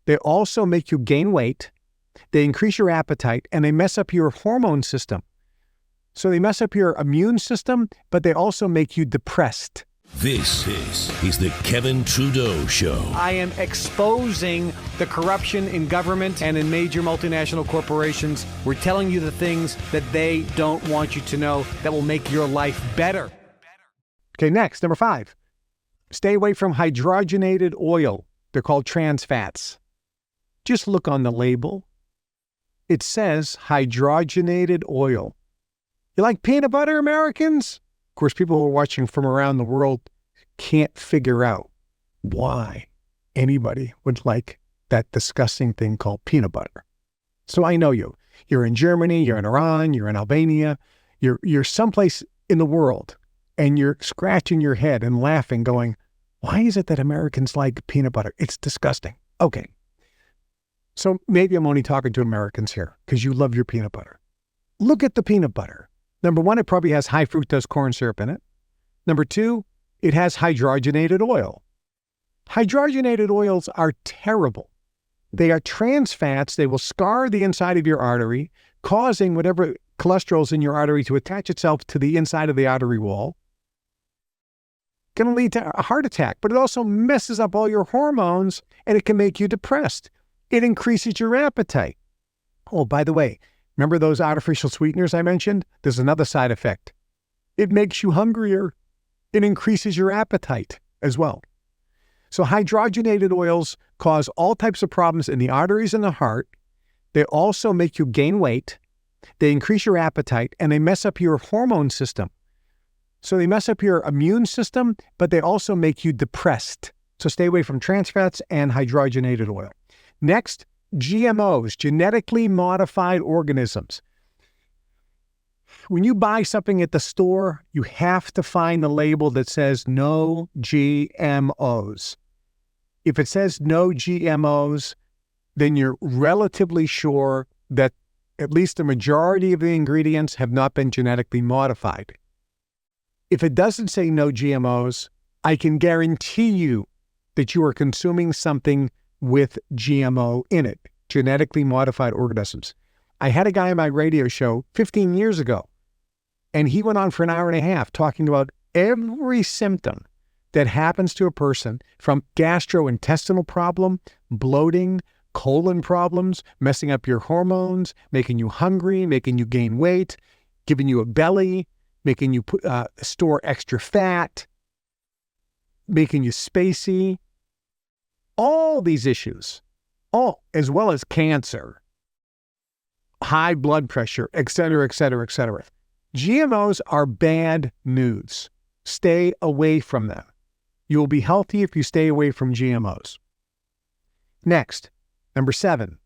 They also make you gain weight. They increase your appetite, and they mess up your hormone system. So they mess up your immune system, but they also make you depressed. This is the Kevin Trudeau Show. I am exposing the corruption in government and in major multinational corporations. We're telling you the things that they don't want you to know that will make your life better. Okay, next, number 5. Stay away from hydrogenated oil. They're called trans fats. Just look on the label. It says hydrogenated oil. You like peanut butter, Americans? Of course, people who are watching from around the world can't figure out why anybody would like that disgusting thing called peanut butter. So I know you. You're in Germany, you're in Iran, you're in Albania, you're someplace in the world, and you're scratching your head and laughing, going, why is it that Americans like peanut butter? It's disgusting. Okay. So maybe I'm only talking to Americans here because you love your peanut butter. Look at the peanut butter. Number 1, it probably has high fructose corn syrup in it. Number 2, it has hydrogenated oil. Hydrogenated oils are terrible. They are trans fats. They will scar the inside of your artery, causing whatever cholesterol's in your artery to attach itself to the inside of the artery wall. Going to lead to a heart attack, but it also messes up all your hormones, and it can make you depressed. It increases your appetite. Oh, by the way, remember those artificial sweeteners I mentioned? There's another side effect. It makes you hungrier. It increases your appetite as well. So hydrogenated oils cause all types of problems in the arteries and the heart. They also make you gain weight. They increase your appetite, and they mess up your hormone system. So they mess up your immune system, but they also make you depressed. So stay away from trans fats and hydrogenated oil. Next, GMOs, genetically modified organisms. When you buy something at the store, you have to find the label that says no GMOs. If it says no GMOs, then you're relatively sure that at least the majority of the ingredients have not been genetically modified. If it doesn't say no GMOs, I can guarantee you that you are consuming something with GMO in it, genetically modified organisms. I had a guy on my radio show 15 years ago, and he went on for an hour and a half talking about every symptom that happens to a person, from gastrointestinal problem, bloating, colon problems, messing up your hormones, making you hungry, making you gain weight, giving you a belly, making you store extra fat, making you spacey. All these issues, as well as cancer, high blood pressure, et cetera, et cetera, et cetera. GMOs are bad news. Stay away from them. You will be healthy if you stay away from GMOs. Next, number 7,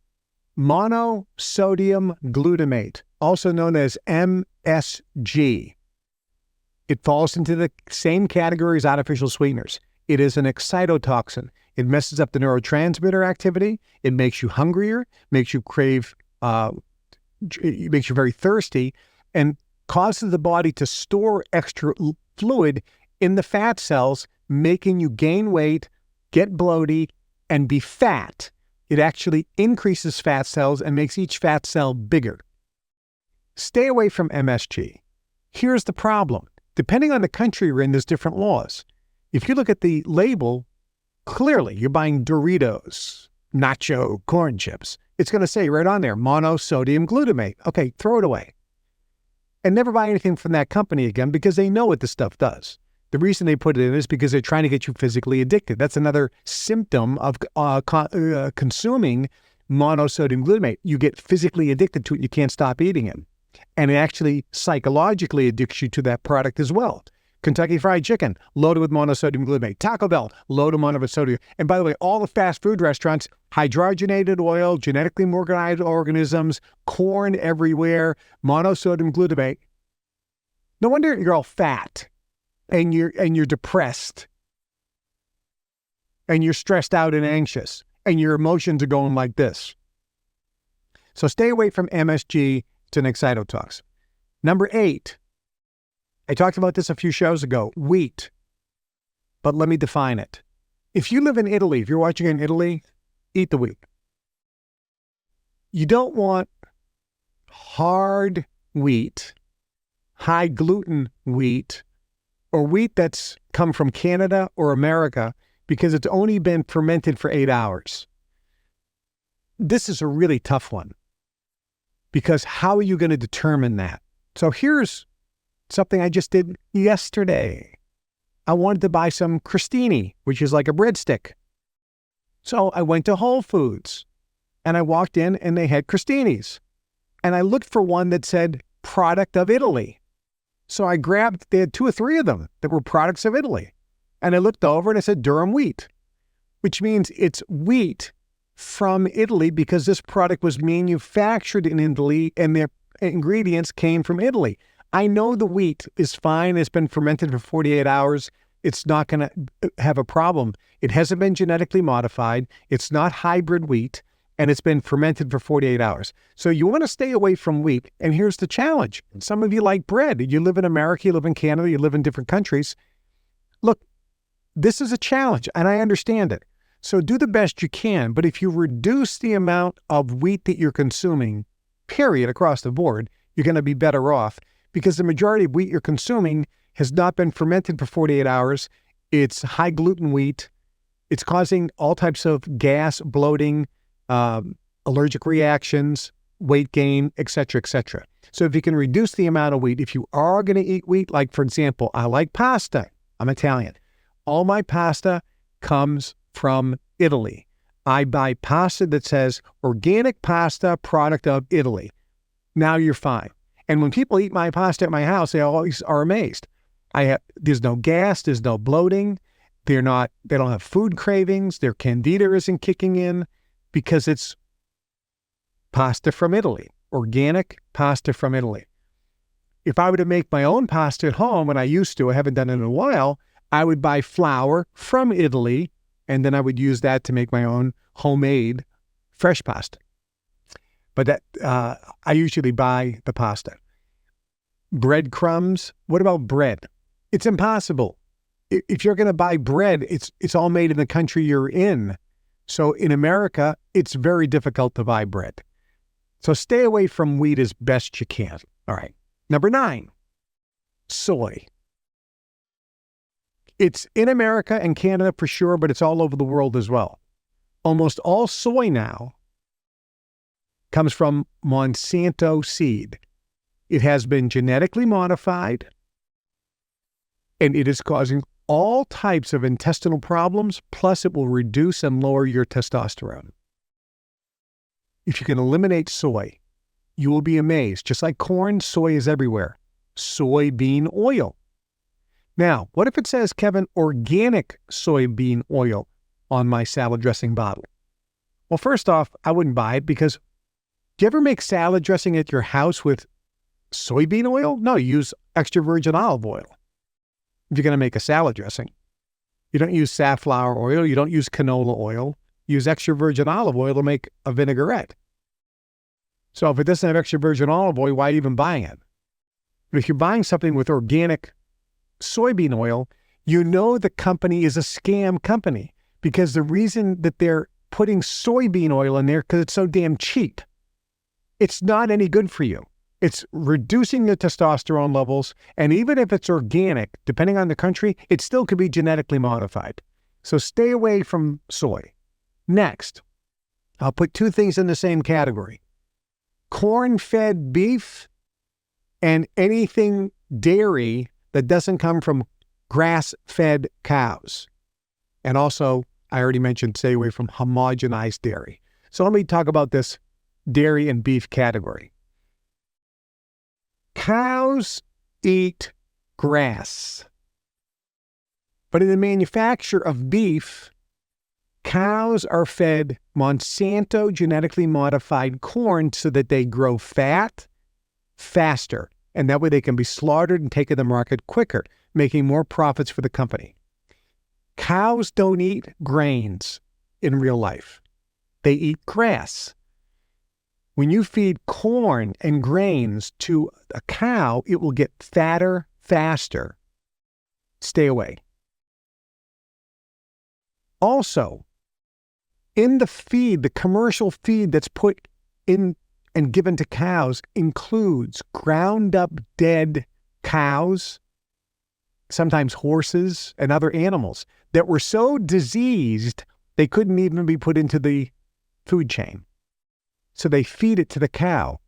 monosodium glutamate, also known as MSG. It falls into the same category as artificial sweeteners. It is an excitotoxin. It messes up the neurotransmitter activity. It makes you hungrier, makes you crave, it makes you very thirsty, and causes the body to store extra fluid in the fat cells, making you gain weight, get bloated, and be fat. It actually increases fat cells and makes each fat cell bigger. Stay away from MSG. Here's the problem. Depending on the country you're in, there's different laws. If you look at the label, clearly you're buying Doritos, nacho, corn chips. It's going to say right on there, monosodium glutamate. Okay, throw it away. And never buy anything from that company again, because they know what this stuff does. The reason they put it in is because they're trying to get you physically addicted. That's another symptom of consuming monosodium glutamate. You get physically addicted to it. You can't stop eating it. And it actually psychologically addicts you to that product as well. Kentucky Fried Chicken, loaded with monosodium glutamate. Taco Bell, loaded with monosodium. And by the way, all the fast food restaurants, hydrogenated oil, genetically modified organisms, corn everywhere, monosodium glutamate. No wonder you're all fat, and you're depressed, and you're stressed out and anxious, and your emotions are going like this. So stay away from MSG. It's an excitotoxin. Number 8. I talked about this a few shows ago, wheat. But let me define it. If you live in Italy, if you're watching in Italy, eat the wheat. You don't want hard wheat, high gluten wheat, or wheat that's come from Canada or America because it's only been fermented for 8 hours. This is a really tough one because how are you going to determine that? So here's something I just did yesterday. I wanted to buy some crostini, which is like a breadstick. So I went to Whole Foods and I walked in and they had crostinis. And I looked for one that said product of Italy. So I grabbed, they had 2 or 3 of them that were products of Italy. And I looked over and it said durum wheat, which means it's wheat from Italy because this product was manufactured in Italy and their ingredients came from Italy. I know the wheat is fine. It's been fermented for 48 hours. It's not going to have a problem. It hasn't been genetically modified. It's not hybrid wheat, and it's been fermented for 48 hours. So you want to stay away from wheat. And here's the challenge. Some of you like bread. You live in America, you live in Canada, you live in different countries. Look, this is a challenge, and I understand it. So do the best you can. But if you reduce the amount of wheat that you're consuming, period, across the board, you're going to be better off because the majority of wheat you're consuming has not been fermented for 48 hours. It's high gluten wheat. It's causing all types of gas, bloating, allergic reactions, weight gain, etc., etc. So if you can reduce the amount of wheat, if you are going to eat wheat, like for example, I like pasta. I'm Italian. All my pasta comes from Italy. I buy pasta that says organic pasta, product of Italy. Now you're fine. And when people eat my pasta at my house, they always are amazed. There's no gas, there's no bloating. They don't have food cravings. Their candida isn't kicking in because it's pasta from Italy, organic pasta from Italy. If I were to make my own pasta at home, and I used to, I haven't done it in a while, I would buy flour from Italy, and then I would use that to make my own homemade fresh pasta. But I usually buy the pasta. Breadcrumbs. What about bread? It's impossible. If you're going to buy bread, it's all made in the country you're in. So in America, it's very difficult to buy bread. So stay away from wheat as best you can. All right. Number 9, soy. It's in America and Canada for sure, but it's all over the world as well. Almost all soy now comes from Monsanto seed. It has been genetically modified, and it is causing all types of intestinal problems, plus it will reduce and lower your testosterone. If you can eliminate soy, you will be amazed. Just like corn, soy is everywhere. Soybean oil. Now, what if it says, Kevin, organic soybean oil on my salad dressing bottle? Well, first off, I wouldn't buy it because do you ever make salad dressing at your house with soybean oil? No, you use extra virgin olive oil. If you're going to make a salad dressing, you don't use safflower oil. You don't use canola oil. You use extra virgin olive oil to make a vinaigrette. So if it doesn't have extra virgin olive oil, why are you even buying it? But if you're buying something with organic soybean oil, you know the company is a scam company because the reason that they're putting soybean oil in there because it's so damn cheap. It's not any good for you. It's reducing the testosterone levels, and even if it's organic, depending on the country, it still could be genetically modified. So stay away from soy. Next, I'll put 2 things in the same category. Corn-fed beef and anything dairy that doesn't come from grass-fed cows. And also, I already mentioned, stay away from homogenized dairy. So let me talk about this dairy and beef category. Cows eat grass. But in the manufacture of beef, cows are fed Monsanto genetically modified corn so that they grow fat faster. And that way they can be slaughtered and taken to the market quicker, making more profits for the company. Cows don't eat grains in real life. They eat grass. When you feed corn and grains to a cow, it will get fatter faster. Stay away. Also, in the feed, the commercial feed that's put in and given to cows includes ground up dead cows, sometimes horses and other animals that were so diseased they couldn't even be put into the food chain. So they feed it to the cow.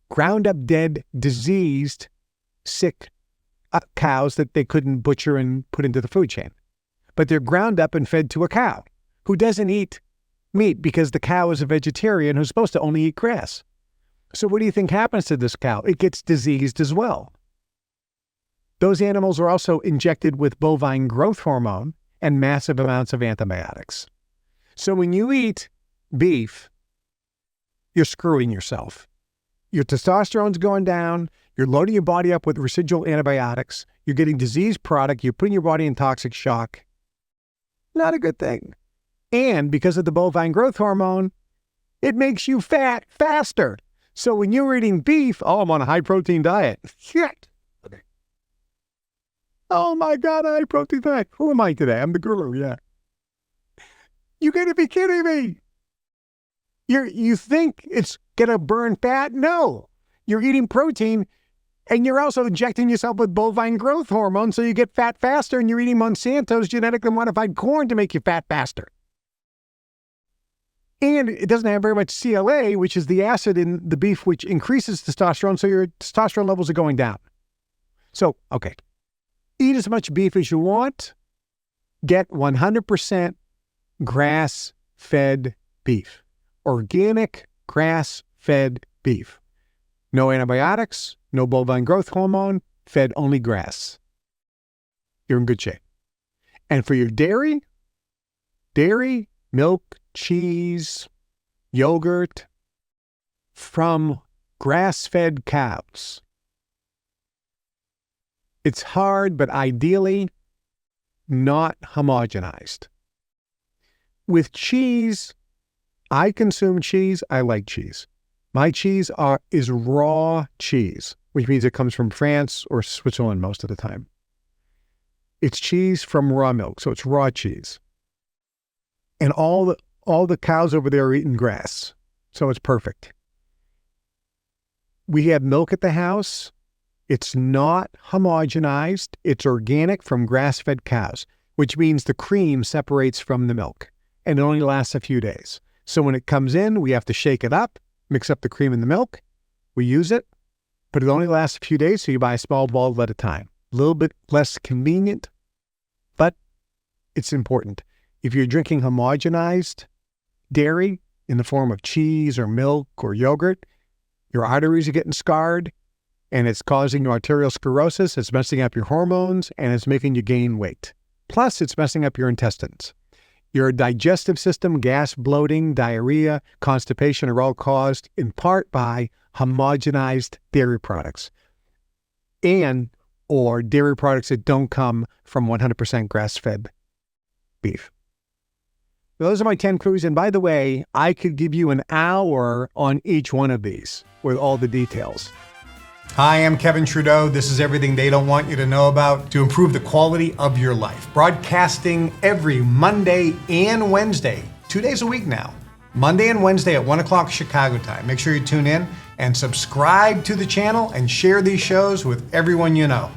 Ground up dead, diseased, sick cows that they couldn't butcher and put into the food chain. But they're ground up and fed to a cow who doesn't eat meat because the cow is a vegetarian who's supposed to only eat grass. So what do you think happens to this cow? It gets diseased as well. Those animals are also injected with bovine growth hormone and massive amounts of antibiotics. So when you eat beef, you're screwing yourself. Your testosterone's going down, you're loading your body up with residual antibiotics, you're getting disease product, you're putting your body in toxic shock. Not a good thing. And because of the bovine growth hormone, it makes you fat faster. So when you're eating beef, oh, I'm on a high-protein diet. Shit. Okay. Oh my God, a high-protein diet. Who am I today? I'm the guru, yeah. You gotta be kidding me. You think it's gonna burn fat? No. You're eating protein and you're also injecting yourself with bovine growth hormone so you get fat faster, and you're eating Monsanto's genetically modified corn to make you fat faster. And it doesn't have very much CLA, which is the acid in the beef which increases testosterone, so your testosterone levels are going down. So, okay, eat as much beef as you want. Get 100% grass-fed beef. Organic grass-fed beef. No antibiotics, no bovine growth hormone, fed only grass. You're in good shape. And for your dairy, milk, cheese, yogurt from grass-fed cows. It's hard, but ideally not homogenized. With cheese, I consume cheese. I like cheese. My cheese is raw cheese, which means it comes from France or Switzerland most of the time. It's cheese from raw milk, so it's raw cheese. And all the cows over there are eating grass, so it's perfect. We have milk at the house. It's not homogenized. It's organic from grass-fed cows, which means the cream separates from the milk, and it only lasts a few days. So when it comes in, we have to shake it up, mix up the cream and the milk. We use it, but it only lasts a few days, so you buy a small bottle at a time. A little bit less convenient, but it's important. If you're drinking homogenized dairy in the form of cheese or milk or yogurt, your arteries are getting scarred, and it's causing your arterial sclerosis, it's messing up your hormones, and it's making you gain weight. Plus, it's messing up your intestines. Your digestive system, gas, bloating, diarrhea, constipation are all caused in part by homogenized dairy products or dairy products that don't come from 100% grass-fed beef. Those are my 10 clues. And by the way, I could give you an hour on each one of these with all the details. Hi, I'm Kevin Trudeau. This is everything they don't want you to know about to improve the quality of your life. Broadcasting every Monday and Wednesday, 2 days a week now. Monday and Wednesday at 1 o'clock Chicago time. Make sure you tune in and subscribe to the channel and share these shows with everyone you know.